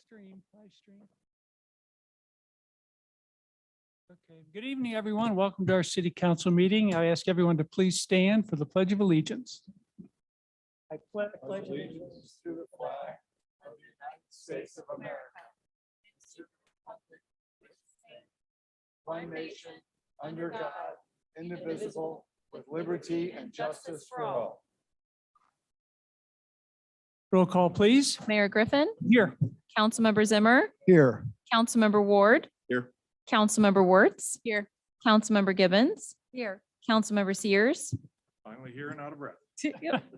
stream. Okay, good evening, everyone. Welcome to our city council meeting. I ask everyone to please stand for the Pledge of Allegiance. I pledge allegiance to the flag of the United States of America, one nation, under God, indivisible, with liberty and justice for all. Roll call, please. Mayor Griffin, Here. Councilmember Zimmer, Here. Councilmember Ward. Here. Councilmember Wertz. Here. Councilmember Gibbons. Here. Councilmember Sears. Finally here and out of breath.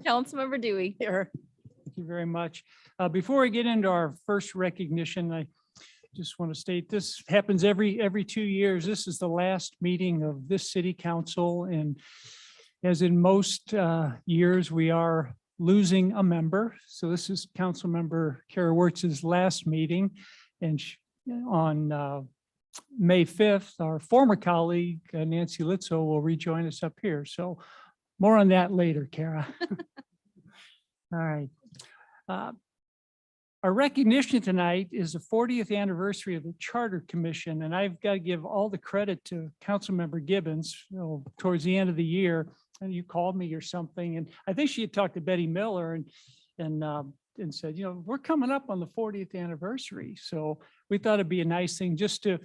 Councilmember Dewey. Here. Thank you very much. Before I get into our first recognition, I just want to state this happens every 2 years. This is the last meeting of this city council. And as in most years, we are losing a member. So this is Councilmember Kara Wertz's last meeting. And on May 5th, our former colleague, Nancy Litzo, will rejoin us up here. So more on that later, Kara. All right. Our recognition tonight is the 40th anniversary of the Charter Commission, and I've got to give all the credit to Councilmember Gibbons. Towards the end of the year, and you called me or something, and I think she had talked to Betty Miller and said, we're coming up on the 40th anniversary. So we thought it'd be a nice thing just to,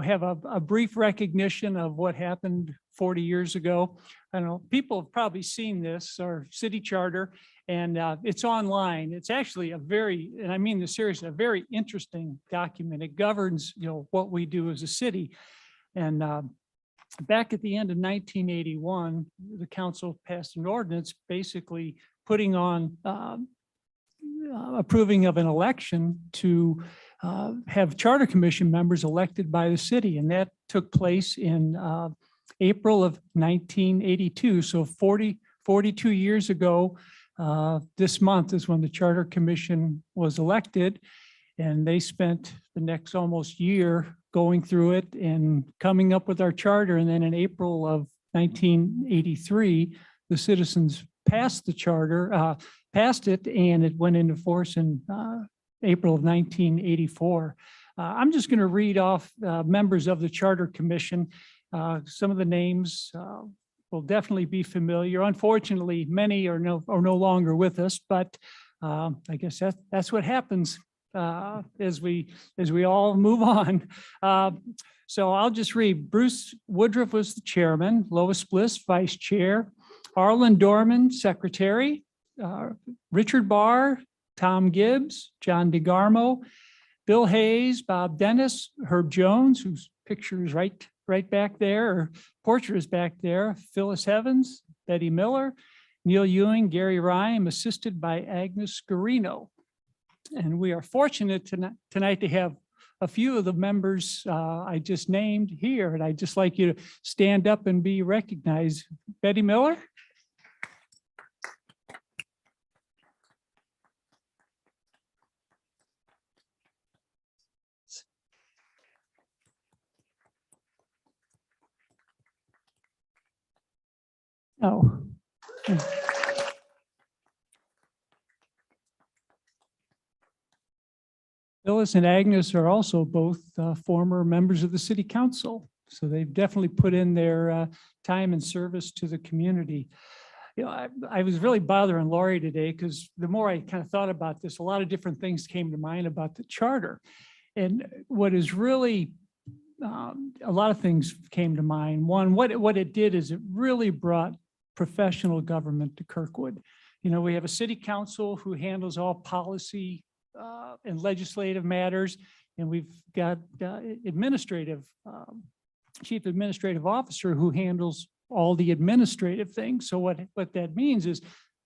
have a brief recognition of what happened 40 years ago. I don't know, people have probably seen this, our city charter, and it's online. It's actually and I mean this seriously, a very interesting document. It governs, what we do as a city. And back at the end of 1981, the council passed an ordinance basically putting on approving of an election to have charter commission members elected by the city. And that took place in April of 1982. So 42 years ago, this month is when the charter commission was elected. And they spent the next almost year going through it and coming up with our charter. And then in April of 1983, the citizens passed the charter, passed it, and it went into force in April of 1984. I'm just going to read off members of the Charter Commission. Some of the names will definitely be familiar. Unfortunately, many are no longer with us, but I guess that's what happens as we all move on. So I'll just read. Bruce Woodruff was the chairman, Lois Bliss, vice chair, Arlen Dorman, secretary, Richard Barr, Tom Gibbs, John DeGarmo, Bill Hayes, Bob Dennis, Herb Jones, whose picture is right back there, or portrait is back there, Phyllis Evans, Betty Miller, Neil Ewing, Gary Rhyme, assisted by Agnes Garino. And we are fortunate tonight to have a few of the members I just named here, and I'd just like you to stand up and be recognized. Betty Miller. Oh. Phyllis and Agnes are also both former members of the city council. So they've definitely put in their time and service to the community. I was really bothering Laurie today because the more I kind of thought about this, a lot of different things came to mind about the charter. And what is really, a lot of things came to mind. One, what it did is it really brought professional government to Kirkwood. We have a city council who handles all policy and legislative matters, and we've got chief administrative officer who handles all the administrative things. So what that means is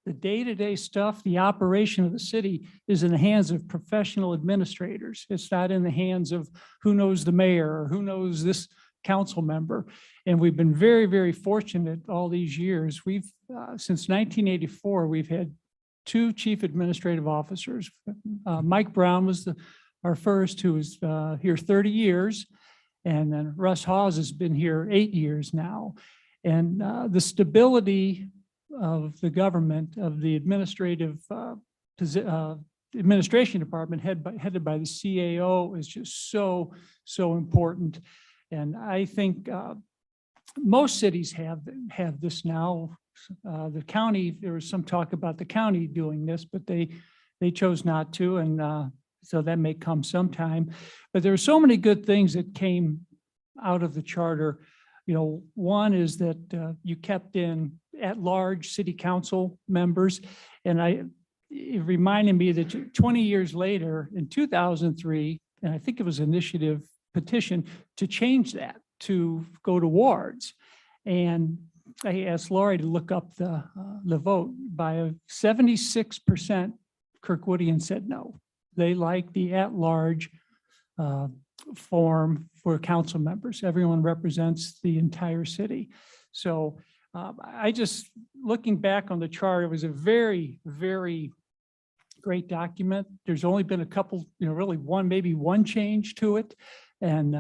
the day-to-day stuff, the operation of the city is in the hands of professional administrators. It's not in the hands of who knows the mayor or who knows this council member. And we've been very, very fortunate all these years. We've, since 1984, we've had 2 chief administrative officers. Mike Brown was our first, who was here 30 years. And then Russ Hawes has been here 8 years now. And the stability of the government, of the administrative administration department headed by the CAO is just so important. And I think most cities have this now. The county, there was some talk about the county doing this, but they chose not to, and so that may come sometime. But there are so many good things that came out of the charter. You know, one is that you kept in at-large city council members, and it reminded me that 20 years later, in 2003, and I think it was initiative petition to change that to go to wards. And I asked Laurie to look up the vote. By a 76%, Kirkwoodians said no. They like the at-large form for council members. Everyone represents the entire city. So I just, looking back on the charter, it was a very, very great document. There's only been a couple, really maybe one change to it. And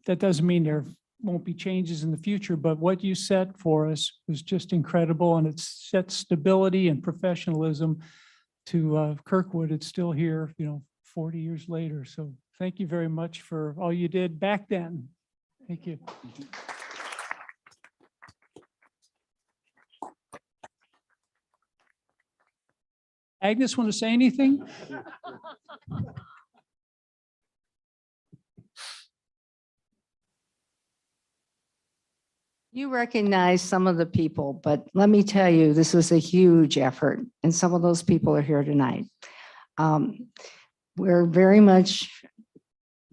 that doesn't mean there won't be changes in the future, but what you set for us was just incredible, and it set stability and professionalism to Kirkwood. It's still here, 40 years later. So thank you very much for all you did back then. Thank you. Agnes, want to say anything? You recognize some of the people, but let me tell you, this was a huge effort, and some of those people are here tonight. We're very much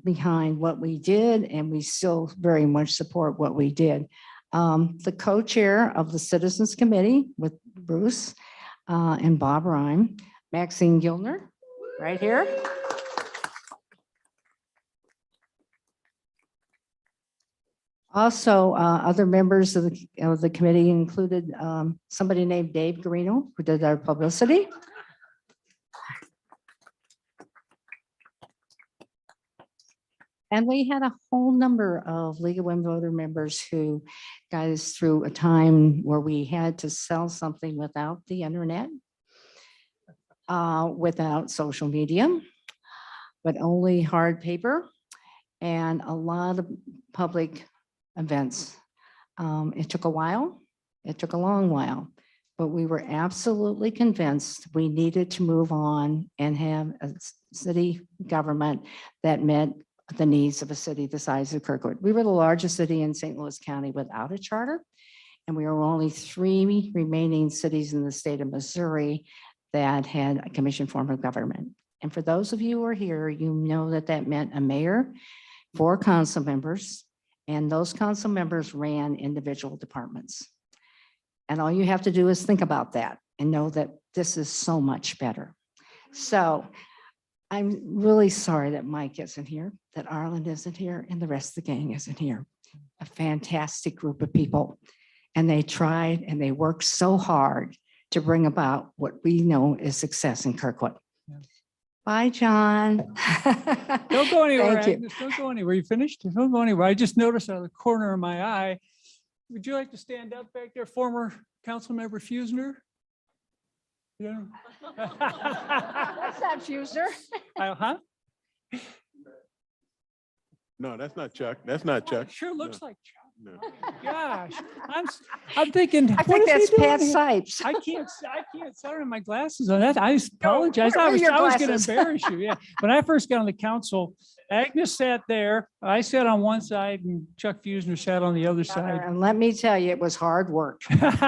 behind what we did, and we still very much support what we did. The co-chair of the Citizens Committee with Bruce and Bob Rhyme, Maxine Gilner, right here. Also, other members of the committee included somebody named Dave Garino, who did our publicity. And we had a whole number of League of Women Voter members who got us through a time where we had to sell something without the internet, without social media, but only hard paper and a lot of public events. It took a while. It took a long while, but we were absolutely convinced we needed to move on and have a city government that met the needs of a city the size of Kirkwood. We were the largest city in St. Louis County without a charter, and we were only 3 remaining cities in the state of Missouri that had a commission form of government. And for those of you who are here, you know that that meant a mayor, 4 council members, and those council members ran individual departments. And all you have to do is think about that and know that this is so much better. So I'm really sorry that Mike isn't here, that Arlen isn't here, and the rest of the gang isn't here. A fantastic group of people. And they tried and they worked so hard to bring about what we know is success in Kirkwood. Yeah. Bye, John. Don't go anywhere, Thank you. Agnes. Don't go anywhere. You finished? Don't go anywhere. I just noticed out of the corner of my eye. Would you like to stand up back there, former council member Fusner? Yeah. That's not Fuser. Huh? No, that's not Chuck. That's not Chuck. Sure looks like Chuck. No. Gosh, I'm thinking. I what think is he that's doing Pat here? Sipes. I can't. Sorry, my glasses on. That I apologize. where I are was your going to glasses? embarrass you. Yeah. When I first got on the council, Agnes sat there. I sat on one side, and Chuck Fusner sat on the other side. And let me tell you, it was hard work. Pat,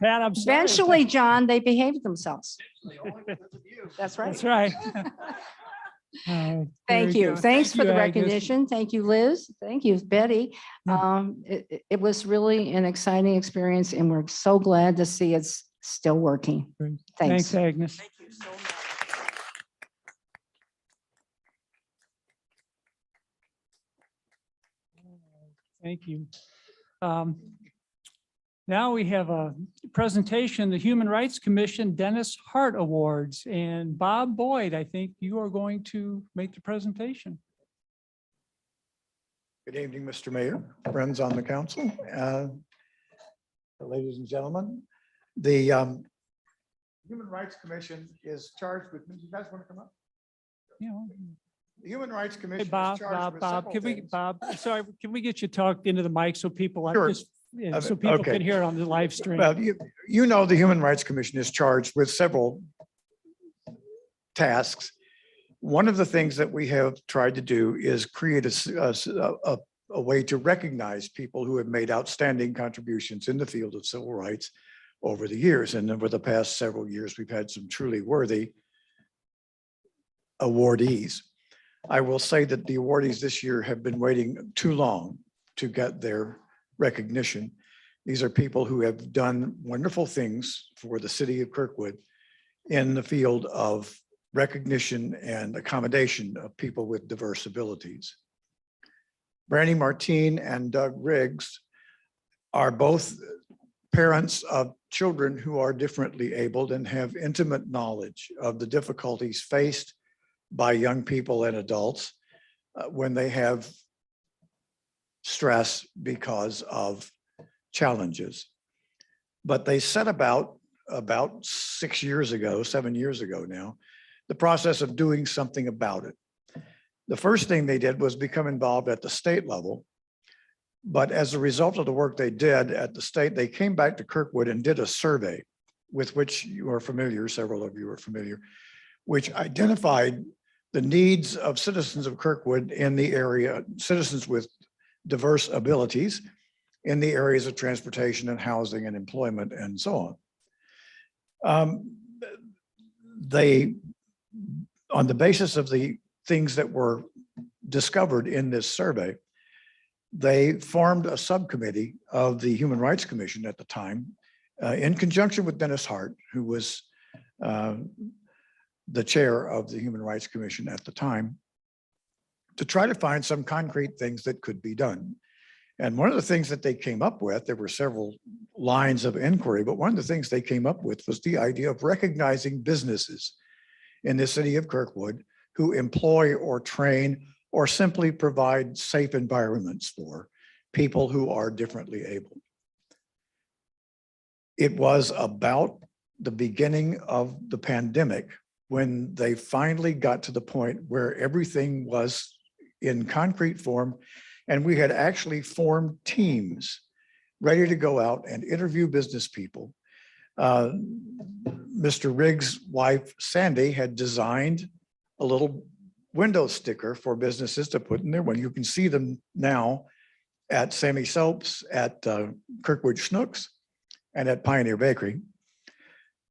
I'm sorry. Eventually, John, they behaved themselves. That's right. That's right. Thank Very you. good. Thanks for you, the Agnes. recognition. Thank you, Liz. Thank you, Betty. Yeah. It was really an exciting experience, and we're so glad to see it's still working. Great. Thanks. Thanks, Agnes. Thank you. Now we have a presentation, the Human Rights Commission Dennis Hart Awards, and Bob Boyd, I think you are going to make the presentation. Good evening, Mr. Mayor, friends on the council, ladies and gentlemen. The Human Rights Commission is charged with, you guys want to come up? You know, The Human Rights hey, Commission is Bob, charged with Bob, several can we, things. Bob, sorry, can we get you talked into the mic so people, Sure. so people Okay. can hear it on the live stream? Well, you know, the Human Rights Commission is charged with several tasks. One of the things that we have tried to do is create a way to recognize people who have made outstanding contributions in the field of civil rights over the years. And over the past several years, we've had some truly worthy awardees. I will say that the awardees this year have been waiting too long to get their recognition. These are people who have done wonderful things for the city of Kirkwood in the field of recognition and accommodation of people with diverse abilities. Brandy Martine and Doug Riggs are both parents of children who are differently abled and have intimate knowledge of the difficulties faced by young people and adults when they have stress because of challenges. But they set about 6 years ago, 7 years ago now, the process of doing something about it. The first thing they did was become involved at the state level. But as a result of the work they did at the state, they came back to Kirkwood and did a survey with which you are familiar, several of you are familiar, which identified the needs of citizens of Kirkwood in the area, citizens with diverse abilities in the areas of transportation and housing and employment and so on. They, on the basis of the things that were discovered in this survey, they formed a subcommittee of the Human Rights Commission at the time, in conjunction with Dennis Hart, who was the chair of the Human Rights Commission at the time, to try to find some concrete things that could be done. And one of the things that they came up with, there were several lines of inquiry, but one of the things they came up with was the idea of recognizing businesses in the city of Kirkwood who employ or train or simply provide safe environments for people who are differently able. It was about the beginning of the pandemic when they finally got to the point where everything was in concrete form, and we had actually formed teams ready to go out and interview business people. Mr. Riggs' wife, Sandy, had designed a little window sticker for businesses to put in there. When you can see them now at Sammy Soaps, at Kirkwood Schnucks, and at Pioneer Bakery.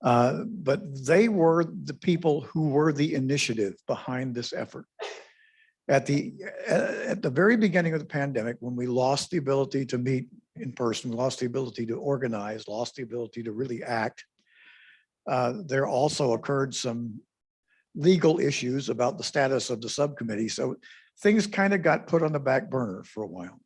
But they were the people who were the initiative behind this effort. At the very beginning of the pandemic, when we lost the ability to meet in person, lost the ability to organize, lost the ability to really act, there also occurred some legal issues about the status of the subcommittee. So things kind of got put on the back burner for a while.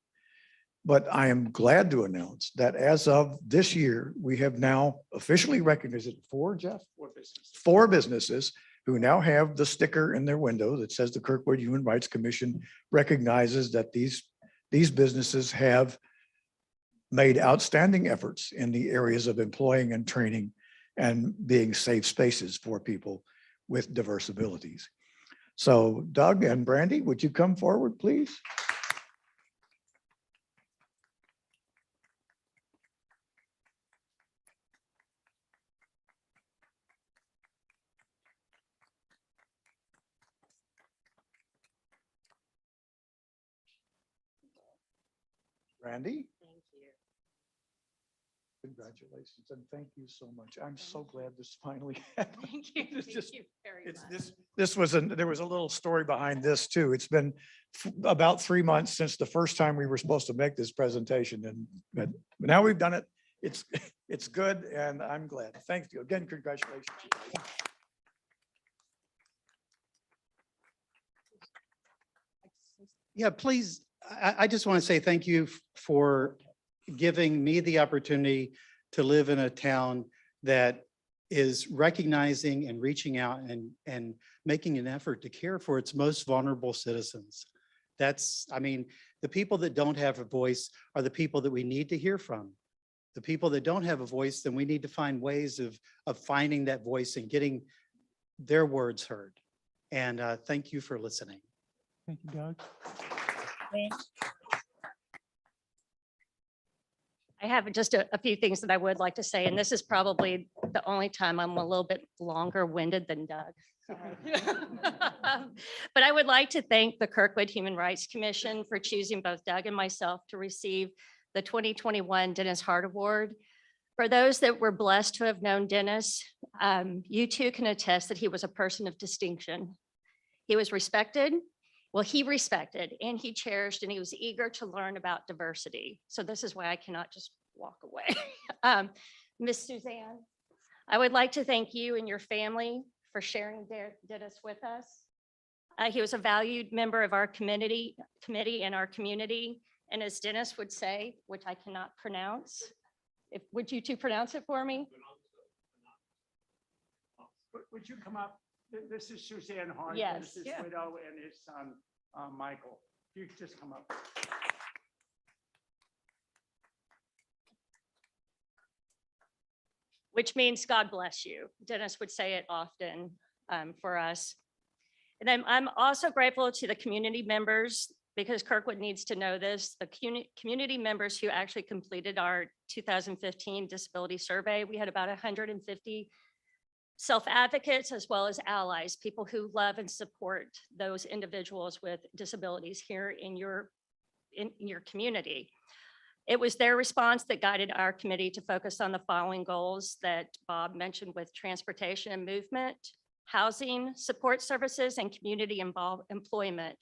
But I am glad to announce that as of this year, we have now officially recognized it. Four businesses who now have the sticker in their window that says the Kirkwood Human Rights Commission recognizes that these businesses have made outstanding efforts in the areas of employing and training and being safe spaces for people with diverse abilities. So Doug and Brandy, would you come forward, please? Randy? Thank you. Congratulations and thank you so much. I'm so glad this finally happened. Thank you. It's Thank just- you very It's much. there was a little story behind this too. It's been about 3 months since the first time we were supposed to make this presentation, and but now we've done it. It's good and I'm glad. Thank you again. Congratulations. Yeah, please, I just want to say thank you for giving me the opportunity to live in a town that is recognizing and reaching out and making an effort to care for its most vulnerable citizens. That's, I mean, the people that don't have a voice are the people that we need to hear from. the people that don't have a voice, then we need to find ways of finding that voice and getting their words heard. And thank you for listening. Thank you, Doug. I have just a few things that I would like to say, and this is probably the only time I'm a little bit longer winded than Doug. But I would like to thank the Kirkwood Human Rights Commission for choosing both Doug and myself to receive the 2021 Dennis Hart Award. For those that were blessed to have known Dennis, you too can attest that he was a person of distinction. He was respected. Well, he respected and he cherished and he was eager to learn about diversity. So this is why I cannot just walk away. Miss Suzanne, I would like to thank you and your family for sharing Dennis with us. He was a valued member of our committee and our community. And as Dennis would say, which I cannot pronounce, would you two pronounce it for me? Would you come up? This is Suzanne Hart. Yes. This is widow and his son, Michael. You could just come up. Which means God bless you. Dennis would say it often for us. And then I'm also grateful to the community members, because Kirkwood needs to know this, the community members who actually completed our 2015 disability survey. We had about 150 self-advocates as well as allies, people who love and support those individuals with disabilities here in your community. It was their response that guided our committee to focus on the following goals that Bob mentioned with transportation and movement, housing, support services, and community employment,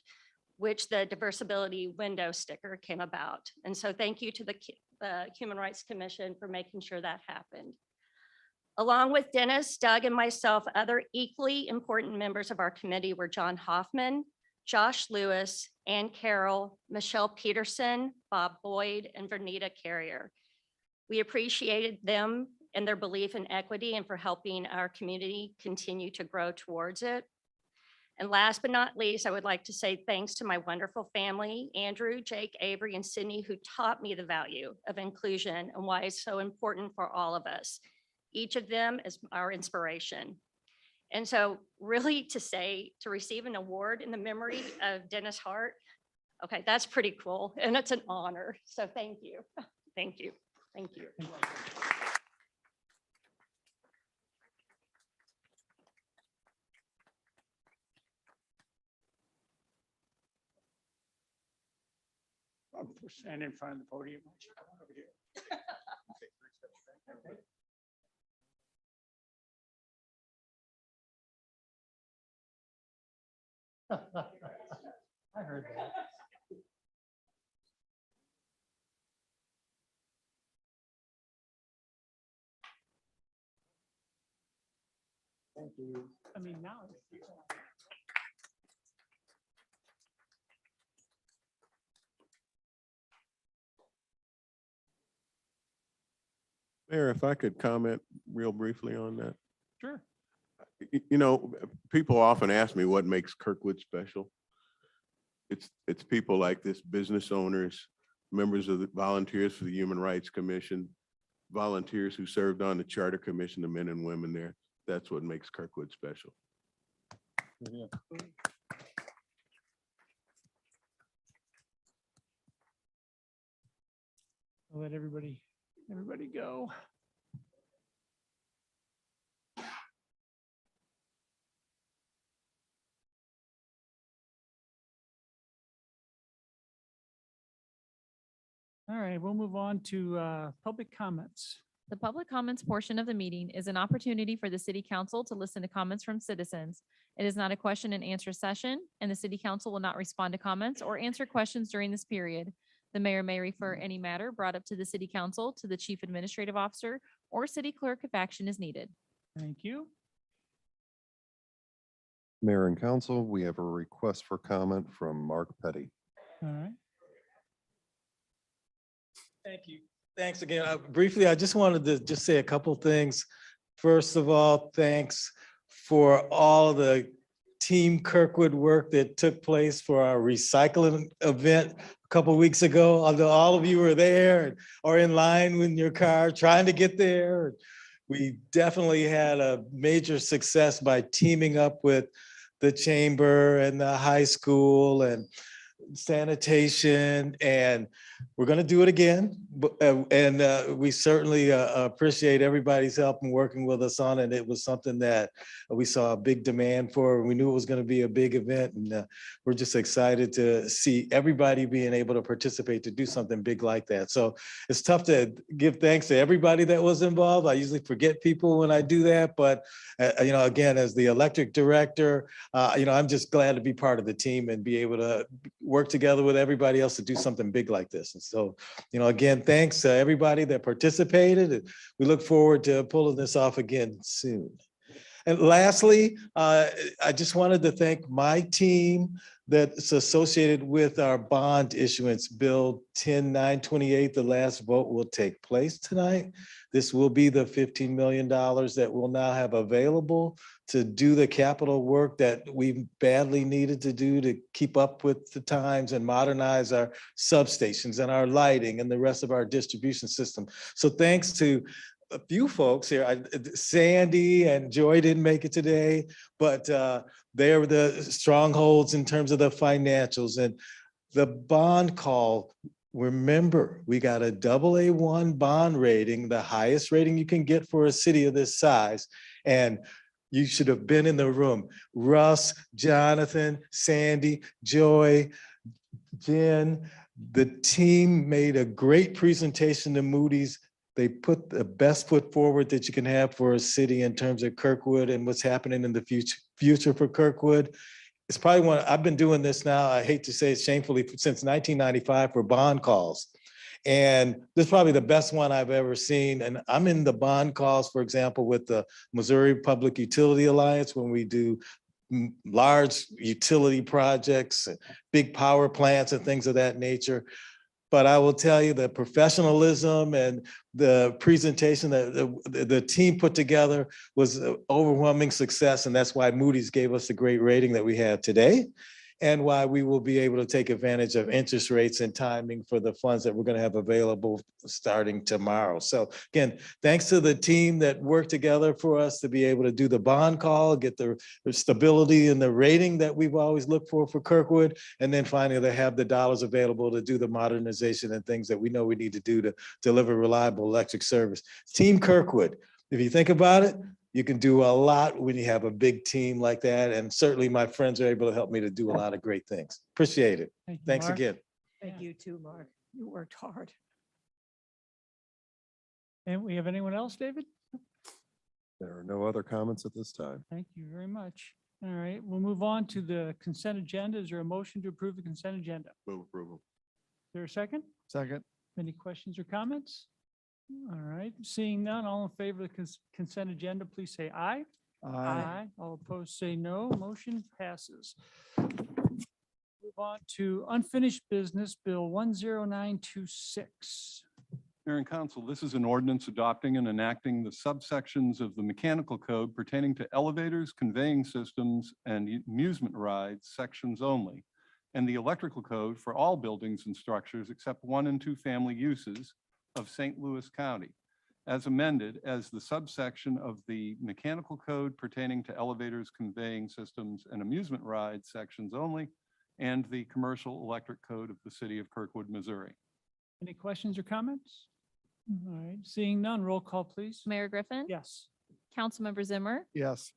which the Diversibility Window sticker came about. And so thank you to the Human Rights Commission for making sure that happened. Along with Dennis, Doug, and myself, other equally important members of our committee were John Hoffman, Josh Lewis, Ann Carroll, Michelle Peterson, Bob Boyd, and Vernita Carrier. We appreciated them and their belief in equity and for helping our community continue to grow towards it. And last but not least, I would like to say thanks to my wonderful family, Andrew, Jake, Avery, and Sydney, who taught me the value of inclusion and why it's so important for all of us. Each of them is our inspiration. And so really to receive an award in the memory of Dennis Hart, okay, that's pretty cool. And it's an honor. So thank you. Thank you. Thank you. Stand in front of the podium. Why don't you come over here? I heard that. Thank you. I mean, now. Mayor, if I could comment real briefly on that. Sure. You know, people often ask me what makes Kirkwood special. It's people like this, business owners, members of the volunteers for the Human Rights Commission, volunteers who served on the Charter Commission, the men and women there. That's what makes Kirkwood special. Yeah. I'll let everybody go. All right, we'll move on to public comments. The public comments portion of the meeting is an opportunity for the city council to listen to comments from citizens. It is not a question and answer session, and the city council will not respond to comments or answer questions during this period. The mayor may refer any matter brought up to the city council to the chief administrative officer or city clerk if action is needed. Thank you. Mayor and council, we have a request for comment from Mark Petty. All right. Thank you. Thanks again. Briefly, I just wanted to just say a couple things. First of all, thanks for all the Team Kirkwood work that took place for our recycling event a couple weeks ago. Although all of you were there or in line with your car trying to get there. We definitely had a major success by teaming up with the chamber and the high school and sanitation, and we're going to do it again. We certainly appreciate everybody's help in working with us on it. It was something that we saw a big demand for. We knew it was going to be a big event, and we're just excited to see everybody being able to participate to do something big like that. So it's tough to give thanks to everybody that was involved. I usually forget people when I do that, but again, as the electric director, I'm just glad to be part of the team and be able to work together with everybody else to do something big like this. And so, again, thanks to everybody that participated. And we look forward to pulling this off again soon. And lastly, I just wanted to thank my team that's associated with our bond issuance, Bill 10928. The last vote will take place tonight. This will be the $15 million that we'll now have available to do the capital work that we badly needed to do to keep up with the times and modernize our substations and our lighting and the rest of our distribution system. So thanks to a few folks here, Sandy and Joy didn't make it today, but they're the strongholds in terms of the financials and the bond call. Remember, we got a AA1 bond rating, the highest rating you can get for a city of this size. And you should have been in the room. Russ, Jonathan, Sandy, Joy, Jen, the team made a great presentation to Moody's. They put the best foot forward that you can have for a city in terms of Kirkwood and what's happening in the future for Kirkwood. It's probably one, I've been doing this now, I hate to say it shamefully, since 1995 for bond calls. And this is probably the best one I've ever seen. And I'm in the bond calls, for example, with the Missouri Public Utility Alliance, when we do large utility projects, big power plants and things of that nature. But I will tell you the professionalism and the presentation that the team put together was an overwhelming success. And that's why Moody's gave us the great rating that we have today, and why we will be able to take advantage of interest rates and timing for the funds that we're going to have available starting tomorrow. So again, thanks to the team that worked together for us to be able to do the bond call, get the stability and the rating that we've always looked for Kirkwood, and then finally to have the dollars available to do the modernization and things that we know we need to do to deliver reliable electric service. Team Kirkwood, if you think about it, you can do a lot when you have a big team like that. And certainly my friends are able to help me to do a lot of great things. Appreciate it. Thank you, Thanks Mark. again. Thank you too, Mark. You worked hard. And we have anyone else, David? There are no other comments at this time. Thank you very much. All right, we'll move on to the consent agenda. Is there a motion to approve the consent agenda? Move approval. Is there a second? Second. Any questions or comments? All right, seeing none, all in favor of the consent agenda, please say aye. All opposed, say no. Motion passes. Move on to unfinished business, Bill 10926. Mayor and Council, this is an ordinance adopting and enacting the subsections of the mechanical code pertaining to elevators, conveying systems, and amusement rides sections only, and the electrical code for all buildings and structures except 1 and 2 family uses of St. Louis County, as amended as the subsection of the mechanical code pertaining to elevators, conveying systems, and amusement rides sections only, and the commercial electric code of the city of Kirkwood, Missouri. Any questions or comments? All right, seeing none, roll call, please. Mayor Griffin? Yes. Councilmember Zimmer? Yes.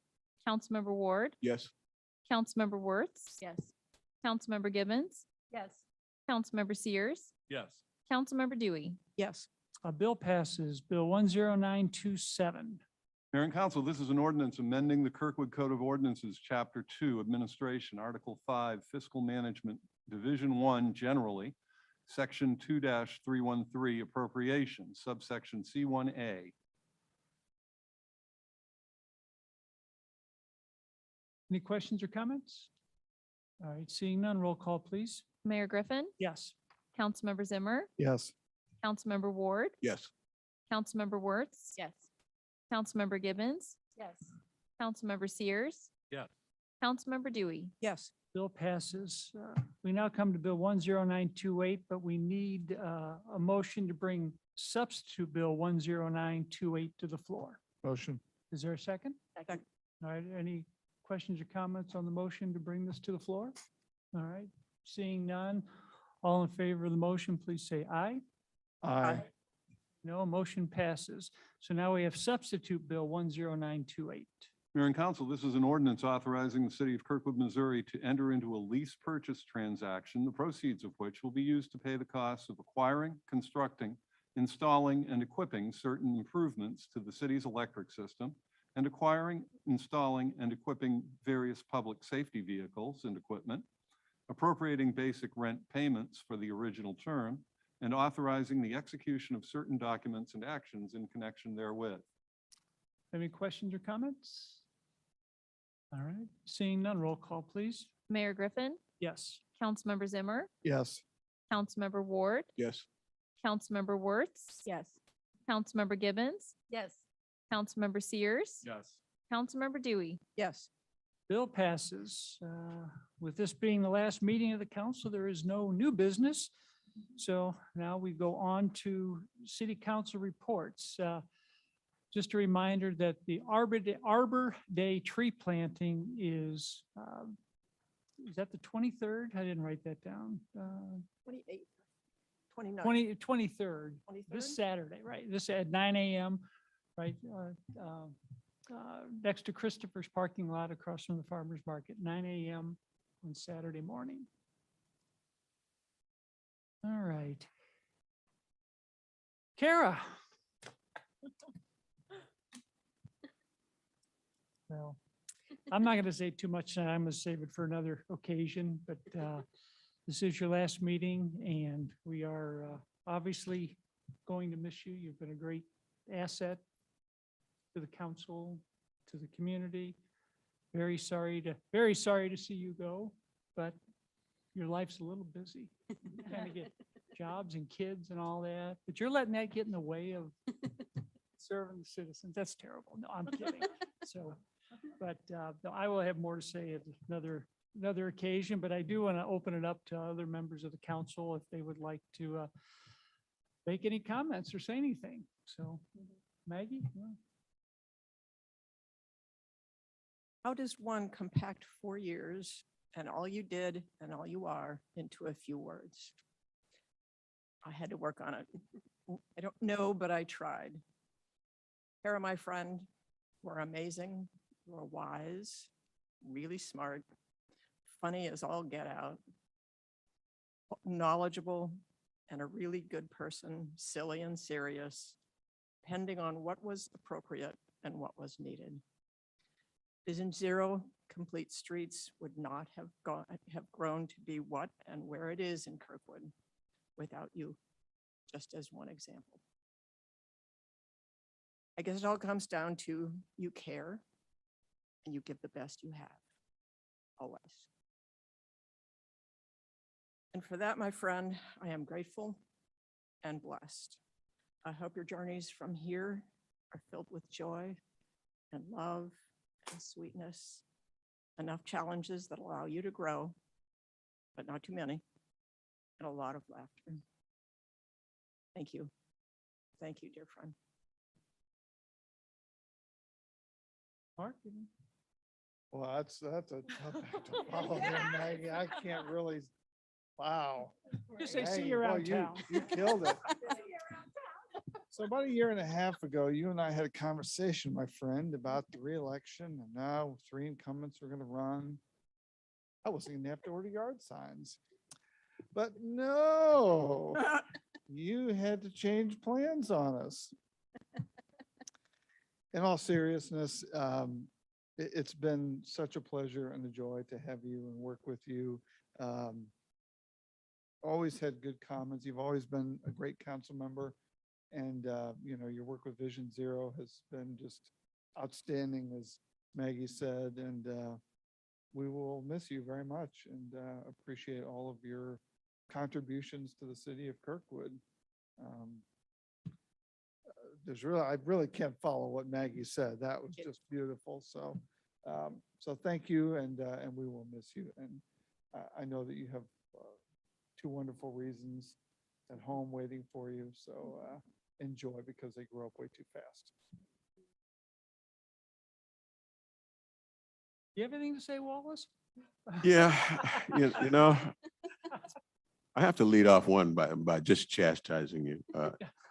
Councilmember Ward? Yes. Councilmember Wertz? Yes. Councilmember Gibbons? Yes. Councilmember Sears? Yes. Councilmember Dewey? Yes. A bill passes, Bill 10927. Mayor and Council, this is an ordinance amending the Kirkwood Code of Ordinances, Chapter 2, Administration, Article 5, Fiscal Management, Division 1, Generally, Section 2-313, Appropriations, subsection C1A. Any questions or comments? All right, seeing none, roll call, please. Mayor Griffin? Yes. Councilmember Zimmer? Yes. Councilmember Ward? Yes. Councilmember Wertz? Yes. Councilmember Gibbons? Yes. Councilmember Sears? Yes. Councilmember Dewey. Yes. Bill passes. We now come to Bill 10928, but we need a motion to bring substitute Bill 10928 to the floor. Motion. Is there a second? Second. All right, any questions or comments on the motion to bring this to the floor? All right, seeing none, all in favor of the motion, please say aye. Aye. No, motion passes. So now we have substitute Bill 10928. Mayor and Council, this is an ordinance authorizing the city of Kirkwood, Missouri to enter into a lease purchase transaction, the proceeds of which will be used to pay the costs of acquiring, constructing, installing, and equipping certain improvements to the city's electric system, and acquiring, installing, and equipping various public safety vehicles and equipment, appropriating basic rent payments for the original term, and authorizing the execution of certain documents and actions in connection therewith. Any questions or comments? All right, seeing none, roll call, please. Mayor Griffin, Yes. Councilmember Zimmer, Yes. Councilmember Ward, Yes. Councilmember Wertz, Yes. Councilmember Gibbons, Yes. Councilmember Sears, Yes. Councilmember Dewey. Yes. Bill passes. With this being the last meeting of the council, there is no new business. So now we go on to city council reports. Just a reminder that the Arbor Day tree planting is that the 23rd? I didn't write that down. 28. 29. 23rd, this Saturday, right? This at 9 a.m., right? Next to Christopher's parking lot across from the farmer's market, 9 a.m. on Saturday morning. All right. Kara. Well, I'm not going to say too much. I'm going to save it for another occasion, but this is your last meeting and we are obviously going to miss you. You've been a great asset to the council, to the community. Very sorry to see you go, but your life's a little busy. Trying to get jobs and kids and all that, but you're letting that get in the way of serving the citizens. That's terrible. No, I'm kidding. So, but no, I will have more to say at another occasion, but I do want to open it up to other members of the council if they would like to make any comments or say anything. So Maggie? Yeah. How does one compact 4 years and all you did and all you are into a few words? I had to work on it. I don't know, but I tried. Kara, my friend, were amazing, were wise, really smart, funny as all get out, knowledgeable, and a really good person, silly and serious, depending on what was appropriate and what was needed. Vision Zero, Complete Streets would not have grown to be what and where it is in Kirkwood without you, just as one example. I guess it all comes down to you care and you give the best you have, always. And for that, my friend, I am grateful and blessed. I hope your journeys from here are filled with joy and love and sweetness, enough challenges that allow you to grow, but not too many, and a lot of laughter. Thank you. Thank you, dear friend. Mark? Well, that's a tough act to follow there, Maggie. I can't really, wow. Just say, see Maggie, you boy, around town. You killed it. So about a year and a half ago, you and I had a conversation, my friend, about the reelection, and now 3 incumbents are going to run. I was going to have to order yard signs, but no, you had to change plans on us. In all seriousness, it's been such a pleasure and a joy to have you and work with you. Always had good comments. You've always been a great council member. And, you know, your work with Vision Zero has been just outstanding, as Maggie said, and we will miss you very much and appreciate all of your contributions to the city of Kirkwood. I really can't follow what Maggie said. That was just beautiful. So So thank you, and we will miss you. And I know that you have two wonderful reasons at home waiting for you. So enjoy, because they grow up way too fast. You have anything to say, Wallace? Yeah, you know, I have to lead off one by just chastising you.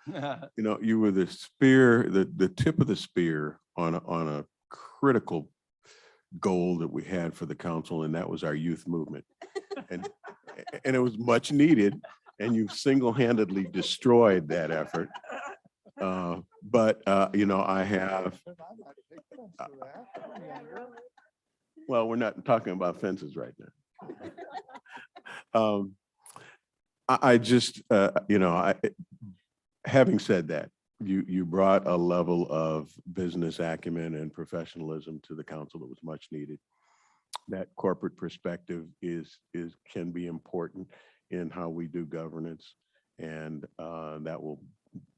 You know, you were the spear, the tip of the spear on a critical goal that we had for the council, and that was our youth movement. And it was much needed, and you've single-handedly destroyed that effort. But you know, I have, well, we're not talking about fences right now. I just, you know, having said that, you brought a level of business acumen and professionalism to the council that was much needed. That corporate perspective can be important in how we do governance, and that will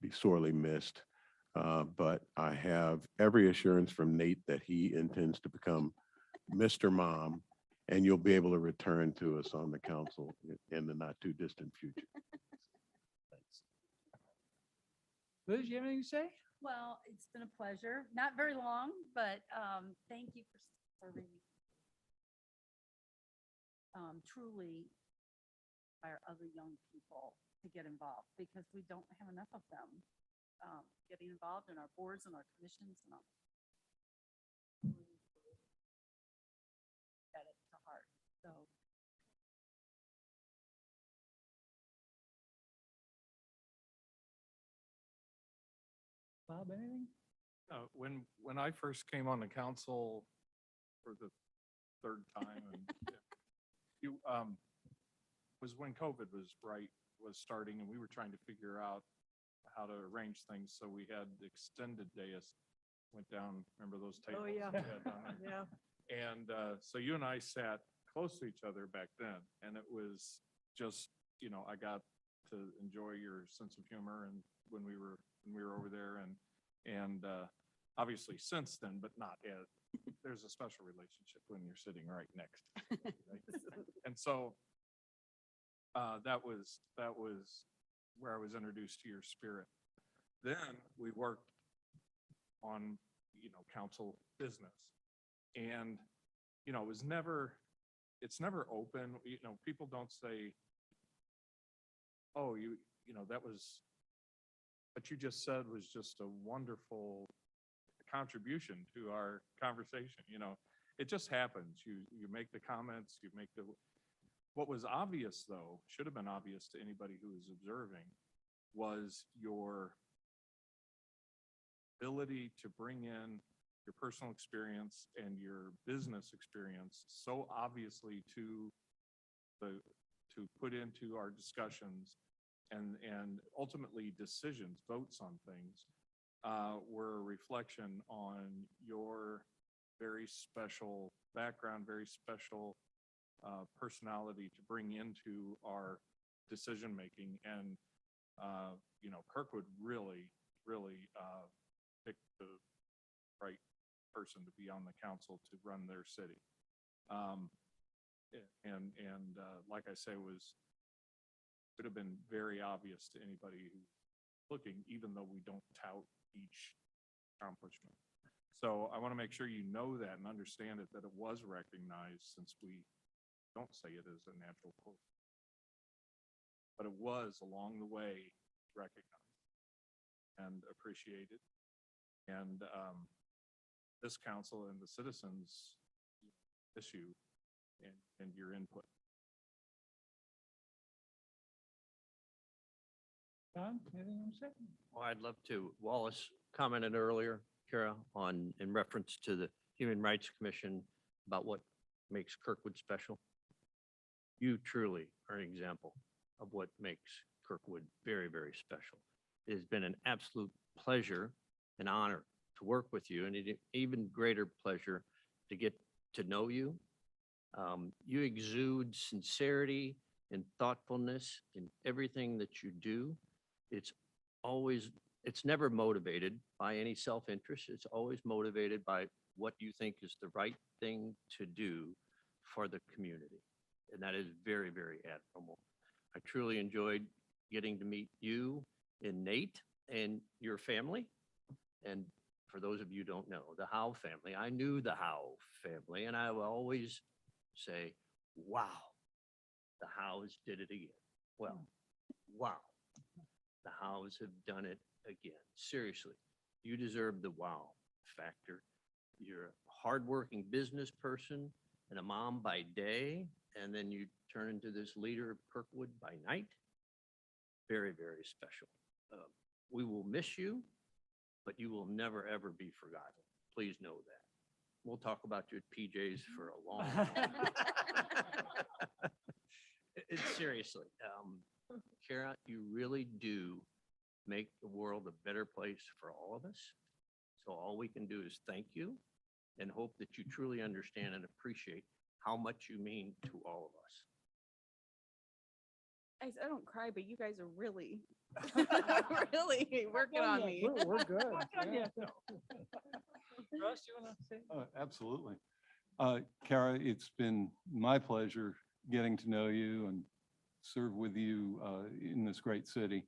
be sorely missed. But I have every assurance from Nate that he intends to become Mr. Mom, and you'll be able to return to us on the council in the not too distant future. Liz, you have anything to say? Well, it's been a pleasure. Not very long, but thank you for serving. Truly inspire other young people to get involved, because we don't have enough of them getting involved in our boards and our commissions and all. Get it to heart. So Bob, anything? When I first came on the council for the third time, and you was when COVID was starting, and we were trying to figure out how to arrange things. So we had extended dais, went down, remember those tables? Oh, yeah. we had down there? Yeah. And so you and I sat close to each other back then, and it was just, you know, I got to enjoy your sense of humor, and when we were over there, and obviously since then, but not yet. There's a special relationship when you're sitting right next. Right? And so that was where I was introduced to your spirit. Then we worked on, you know, council business, and you know, it's never open. You know, people don't say, "Oh, you know, that was what you just said was just a wonderful contribution to our conversation." You know, it just happens. You make the comments, you make the. What was obvious, though, should have been obvious to anybody who was observing, was your ability to bring in your personal experience and your business experience so obviously to put into our discussions and ultimately decisions, votes on things, were a reflection on your very special background, very special personality to bring into our decision-making. And, you know, Kirkwood really picked the right person to be on the council to run their city. Like I say, would have been very obvious to anybody who's looking, even though we don't tout each accomplishment. So I want to make sure you know that and understand it, that it was recognized, since we don't say it as a natural course. But it was along the way recognized and appreciated. And this council and the citizens miss you and your input. Don, anything you want to say? Well, I'd love to. Wallace commented earlier, Kara, in reference to the Human Rights Commission about what makes Kirkwood special. You truly are an example of what makes Kirkwood very, very special. It has been an absolute pleasure and honor to work with you, and an even greater pleasure to get to know you. You exude sincerity and thoughtfulness in everything that you do. It's always It's never motivated by any self-interest. It's always motivated by what you think is the right thing to do for the community. And that is very, very admirable. I truly enjoyed getting to meet you and Nate and your family. And for those of you who don't know, the Howe family, I knew the Howe family, and I will always say, wow, the Howes did it again. Well, wow, the Howes have done it again. Seriously, you deserve the wow factor. You're a hardworking business person and a mom by day, and then you turn into this leader of Kirkwood by night. Very, very special. We will miss you, but you will never, ever be forgotten. Please know that. We'll talk about you at PJ's for a long time. Seriously, Kara, you really do make the world a better place for all of us. So all we can do is thank you and hope that you truly understand and appreciate how much you mean to all of us. I don't cry, but you guys are really, really working on me. We're good. yeah. Russ, you want to say? Absolutely. Kara, it's been my pleasure getting to know you and serve with you in this great city.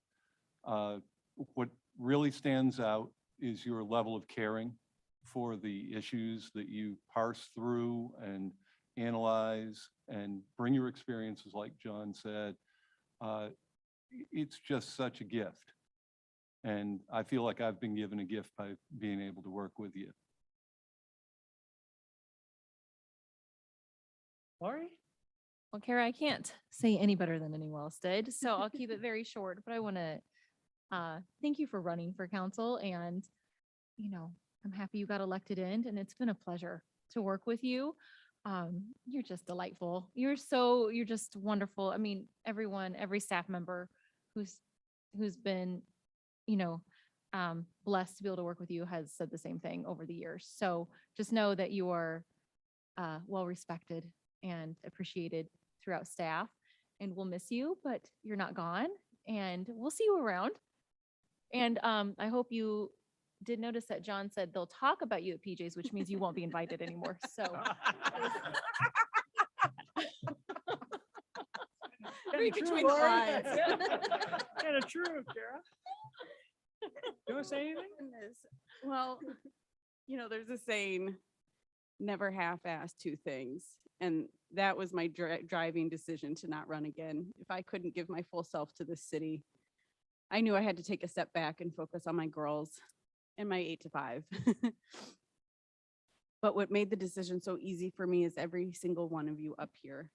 What really stands out is your level of caring for the issues that you parse through and analyze and bring your experiences, like John said. It's just such a gift. And I feel like I've been given a gift by being able to work with you. Laurie? Well, Kara, I can't say any better than anyone else did, so I'll keep it very short, but I want to thank you for running for council, and, you know, I'm happy you got elected in, and it's been a pleasure to work with you. You're just delightful. You're just wonderful. I mean, every staff member who's been, you know, blessed to be able to work with you has said the same thing over the years. So just know that you are well respected and appreciated throughout staff, and we'll miss you, but you're not gone, and we'll see you around. And I hope you did notice that John said they'll talk about you at PJ's, which means you won't be invited anymore. So Read between the lines. Kind of true, Kara. You want to say anything? Goodness. Well, you know, there's a saying, never half-ass two things. And that was my driving decision to not run again. If I couldn't give my full self to this city, I knew I had to take a step back and focus on my girls and my 8 to 5. But what made the decision so easy for me is every single one of you up here.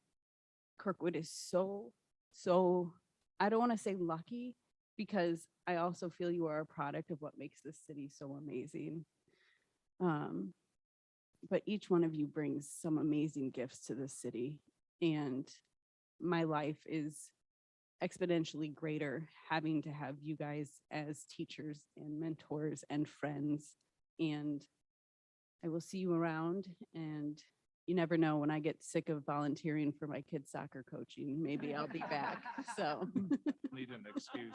Kirkwood is so, I don't want to say lucky, because I also feel you are a product of what makes this city so amazing. But each one of you brings some amazing gifts to this city, and my life is exponentially greater having to have you guys as teachers and mentors and friends. And I will see you around, and you never know, when I get sick of volunteering for my kids' soccer coaching, maybe I'll be back. So Need an excuse.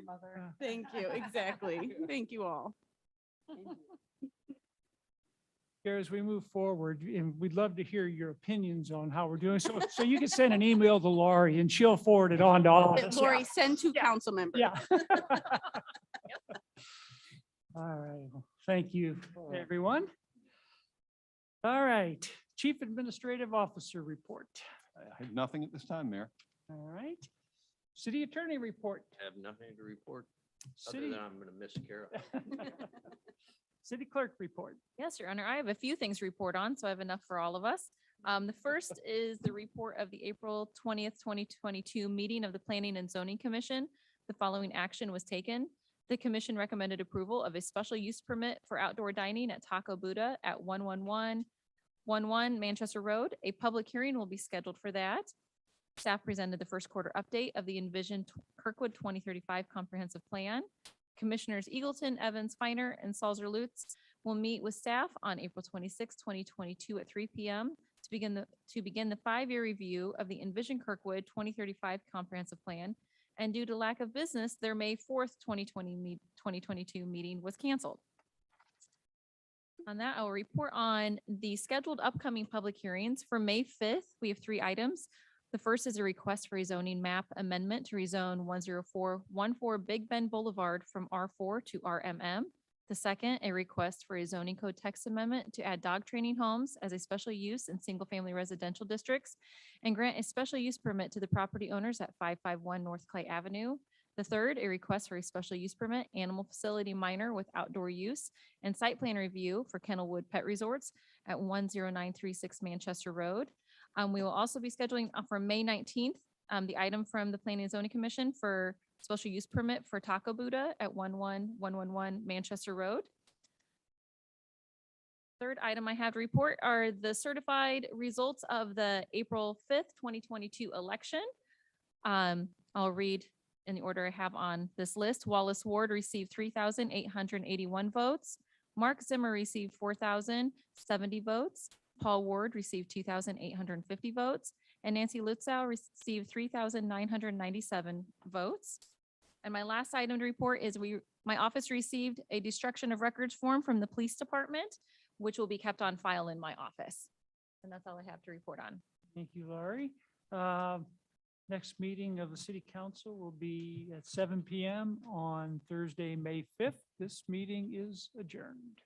Mother. Thank you. Exactly. Thank you all. Kara, as we move forward, and we'd love to hear your opinions on how we're doing. So you can send an email to Laurie and she'll forward it on to all of us. Lori, send to council members. Yeah. All right. Well, thank you, everyone. All right. Chief Administrative Officer report. I have nothing at this time, Mayor. All right. City Attorney report. I have nothing to report, other City, than I'm going to miss Kara. City Clerk report. yes, Your Honor, I have a few things to report on, so I have enough for all of us. The first is the report of the April 20th, 2022 meeting of the Planning and Zoning Commission. The following action was taken. The commission recommended approval of a special use permit for outdoor dining at Taco Buddha at 11111 Manchester Road. A public hearing will be scheduled for that. Staff presented the first quarter update of the envisioned Kirkwood 2035 comprehensive plan. Commissioners Eagleton, Evans, Finer, and Salzer Lutz will meet with staff on April 26, 2022 at 3 p.m. to begin the 5-year review of the Envision Kirkwood 2035 comprehensive plan And due to lack of business, their May 4th, 2022 meeting was canceled. On that, I will report on the scheduled upcoming public hearings. For May 5th, we have 3 items. The first is a request for a zoning map amendment to rezone 10414 Big Bend Boulevard from R4 to RMM. The second, a request for a zoning code text amendment to add dog training homes as a special use in single-family residential districts and grant a special use permit to the property owners at 551 North Clay Avenue. The third, a request for a special use permit, animal facility minor with outdoor use and site plan review for Kennelwood Pet Resorts at 10936 Manchester Road. We will also be scheduling for May 19th, the item from the Planning and Zoning Commission for special use permit for Taco Buddha at 11111 Manchester Road. Third item I have to report are the certified results of the April 5th, 2022 election. I'll read in the order I have on this list. Wallace Ward received 3,881 votes. Mark Zimmer received 4,070 votes. Paul Ward received 2,850 votes. And Nancy Lutzow received 3,997 votes. And my last item to report is my office received a destruction of records form from the police department, which will be kept on file in my office. And that's all I have to report on. Thank you, Laurie. Next meeting of the city council will be at 7 p.m. on Thursday, May 5th. This meeting is adjourned.